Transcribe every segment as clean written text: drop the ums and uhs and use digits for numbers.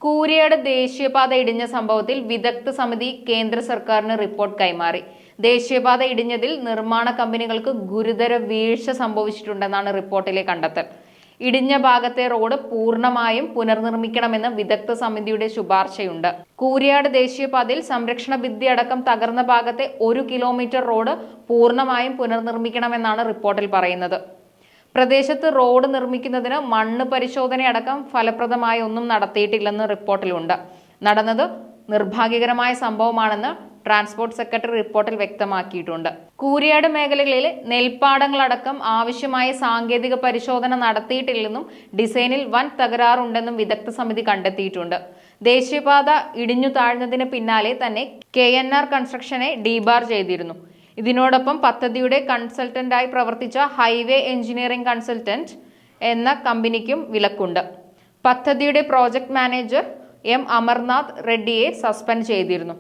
കൂരിയാട് ദേശീയപാത ഇടിഞ്ഞ സംഭവത്തിൽ വിദഗ്ധ സമിതി കേന്ദ്ര സർക്കാരിന് റിപ്പോർട്ട് കൈമാറി. ദേശീയപാത ഇടിഞ്ഞതിൽ നിർമ്മാണ കമ്പനികൾക്ക് ഗുരുതര വീഴ്ച സംഭവിച്ചിട്ടുണ്ടെന്നാണ് റിപ്പോർട്ടിലെ കണ്ടെത്തൽ. ഇടിഞ്ഞ ഭാഗത്തെ റോഡ് പൂർണ്ണമായും പുനർനിർമ്മിക്കണമെന്ന് വിദഗ്ധ സമിതിയുടെ ശുപാർശയുണ്ട്. കൂരിയാട് ദേശീയപാതയിൽ സംരക്ഷണ ഭിത്തി അടക്കം തകർന്ന ഭാഗത്തെ 1 കിലോമീറ്റർ റോഡ് പൂർണ്ണമായും പുനർനിർമ്മിക്കണമെന്നാണ് റിപ്പോർട്ടിൽ പറയുന്നത്. പ്രദേശത്ത് റോഡ് നിർമ്മിക്കുന്നതിന് മണ്ണ് പരിശോധനയടക്കം ഫലപ്രദമായി ഒന്നും നടത്തിയിട്ടില്ലെന്ന് റിപ്പോർട്ടിലുണ്ട്. നടന്നത് നിർഭാഗ്യകരമായ സംഭവമാണെന്ന് ട്രാൻസ്പോർട്ട് സെക്രട്ടറി റിപ്പോർട്ടിൽ വ്യക്തമാക്കിയിട്ടുണ്ട്. കൂരിയാട് മേഖലകളിലെ നെൽപ്പാടങ്ങളടക്കം ആവശ്യമായ സാങ്കേതിക പരിശോധന നടത്തിയിട്ടില്ലെന്നും ഡിസൈനിൽ വൻ തകരാറുണ്ടെന്നും വിദഗ്ധ സമിതി കണ്ടെത്തിയിട്ടുണ്ട്. ദേശീയപാത ഇടിഞ്ഞു താഴ്ന്നതിന് പിന്നാലെ തന്നെ KNR കൺസ്ട്രക്ഷനെ ഡീബാർ ചെയ്തിരുന്നു. ഇതിനോടൊപ്പം പദ്ധതിയുടെ കൺസൾട്ടന്റായി പ്രവർത്തിച്ച ഹൈവേ എഞ്ചിനീയറിംഗ് കൺസൾട്ടന്റ് എന്ന കമ്പനിക്കും വിലക്കുണ്ട്. പദ്ധതിയുടെ പ്രോജക്ട് മാനേജർ M. അമർനാഥ് റെഡ്ഡിയെ സസ്പെൻഡ് ചെയ്തിരുന്നു.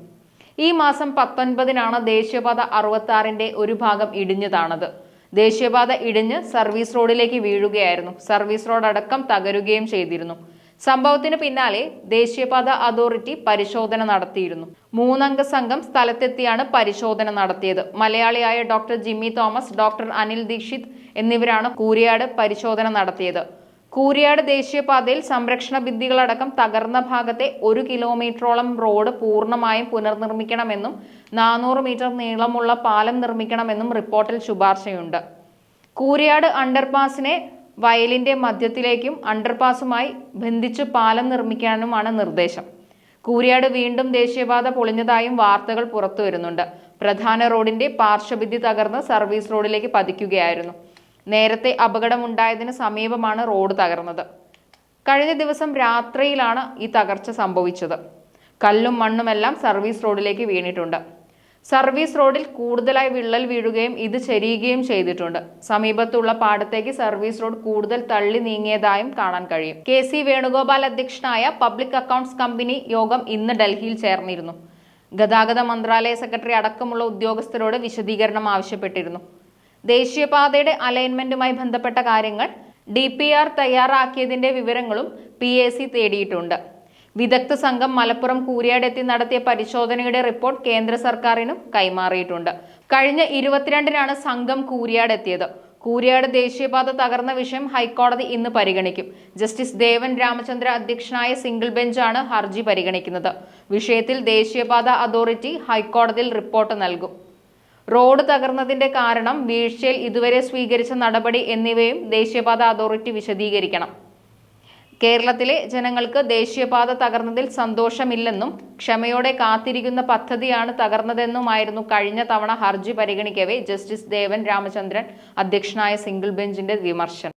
ഈ മാസം 19-നാണ് ദേശീയപാത 66-ന്റെ ഒരു ഭാഗം ഇടിഞ്ഞു താണത്. ദേശീയപാത ഇടിഞ്ഞ് സർവീസ് റോഡിലേക്ക് വീഴുകയായിരുന്നു. സർവീസ് റോഡ് അടക്കം തകരുകയും ചെയ്തിരുന്നു. സംഭവത്തിന് പിന്നാലെ ദേശീയപാത അതോറിറ്റി പരിശോധന നടത്തിയിരുന്നു. 3-അംഗ സംഘം സ്ഥലത്തെത്തിയാണ് പരിശോധന നടത്തിയത്. മലയാളിയായ ഡോക്ടർ ജിമ്മി തോമസ്, ഡോക്ടർ അനിൽ ദീക്ഷിത് എന്നിവരാണ് കൂരിയാട് പരിശോധന നടത്തിയത്. കൂരിയാട് ദേശീയപാതയിൽ സംരക്ഷണ ഭിത്തികളടക്കം തകർന്ന ഭാഗത്തെ 1 കിലോമീറ്ററോളം റോഡ് പൂർണ്ണമായും പുനർനിർമ്മിക്കണമെന്നും 400 മീറ്റർ നീളമുള്ള പാലം നിർമ്മിക്കണമെന്നും റിപ്പോർട്ടിൽ ശുപാർശയുണ്ട്. കൂരിയാട് അണ്ടർപാസിനെ വയലിന്റെ മധ്യത്തിലേക്കും അണ്ടർപാസുമായി ബന്ധിച്ച് പാലം നിർമ്മിക്കാനുമാണ് നിർദ്ദേശം. കൂരിയാട് വീണ്ടും ദേശീയപാത പൊളിഞ്ഞതായും വാർത്തകൾ പുറത്തുവരുന്നുണ്ട്. പ്രധാന റോഡിന്റെ പാർശ്വഭിത്തി തകർന്ന് സർവീസ് റോഡിലേക്ക് പതിക്കുകയായിരുന്നു. നേരത്തെ അപകടമുണ്ടായതിന് സമീപമാണ് റോഡ് തകർന്നത്. കഴിഞ്ഞ ദിവസം രാത്രിയിലാണ് ഈ തകർച്ച സംഭവിച്ചത്. കല്ലും മണ്ണുമെല്ലാം സർവീസ് റോഡിലേക്ക് വീണിട്ടുണ്ട്. സർവീസ് റോഡിൽ കൂടുതലായി വിള്ളൽ വീഴുകയും ഇത് ചെരിയുകയും ചെയ്തിട്ടുണ്ട്. സമീപത്തുള്ള പാടത്തേക്ക് സർവീസ് റോഡ് കൂടുതൽ തള്ളി നീങ്ങിയതായും കാണാൻ കഴിയും. KC വേണുഗോപാൽ അധ്യക്ഷനായ പബ്ലിക് അക്കൗണ്ട്സ് കമ്പനി യോഗം ഇന്ന് ഡൽഹിയിൽ ചേർന്നിരുന്നു. ഗതാഗത മന്ത്രാലയ സെക്രട്ടറി അടക്കമുള്ള ഉദ്യോഗസ്ഥരോട് വിശദീകരണം ആവശ്യപ്പെട്ടിരുന്നു. ദേശീയപാതയുടെ അലൈൻമെന്റുമായി ബന്ധപ്പെട്ട കാര്യങ്ങൾ DPR തയ്യാറാക്കിയതിന്റെ വിവരങ്ങളും PAC തേടിയിട്ടുണ്ട്. വിദഗ്ധ സംഘം മലപ്പുറം കൂരിയാട് എത്തി നടത്തിയ പരിശോധനയുടെ റിപ്പോർട്ട് കേന്ദ്ര സർക്കാരിനും കൈമാറിയിട്ടുണ്ട്. കഴിഞ്ഞ 22-നാണ് സംഘം കൂരിയാട് എത്തിയത്. കൂരിയാട് ദേശീയപാത തകർന്ന വിഷയം ഹൈക്കോടതി ഇന്ന് പരിഗണിക്കും. ജസ്റ്റിസ് ദേവൻ രാമചന്ദ്ര അധ്യക്ഷനായ സിംഗിൾ ബെഞ്ചാണ് ഹർജി പരിഗണിക്കുന്നത്. വിഷയത്തിൽ ദേശീയപാത അതോറിറ്റി ഹൈക്കോടതിയിൽ റിപ്പോർട്ട് നൽകും. റോഡ് തകർന്നതിന്റെ കാരണം, വീഴ്ചയിൽ ഇതുവരെ സ്വീകരിച്ച നടപടി എന്നിവയും ദേശീയപാത അതോറിറ്റി വിശദീകരിക്കണം. കേരളത്തിലെ ജനങ്ങൾക്ക് ദേശീയപാത തകർന്നതിൽ സന്തോഷമില്ലെന്നും ക്ഷമയോടെ കാത്തിരിക്കുന്ന പദ്ധതിയാണ് തകർന്നതെന്നുമായിരുന്നു കഴിഞ്ഞ തവണ ഹർജി പരിഗണിക്കവേ ജസ്റ്റിസ് ദേവൻ രാമചന്ദ്രൻ അധ്യക്ഷനായ സിംഗിൾ ബെഞ്ചിന്റെ വിമർശനം.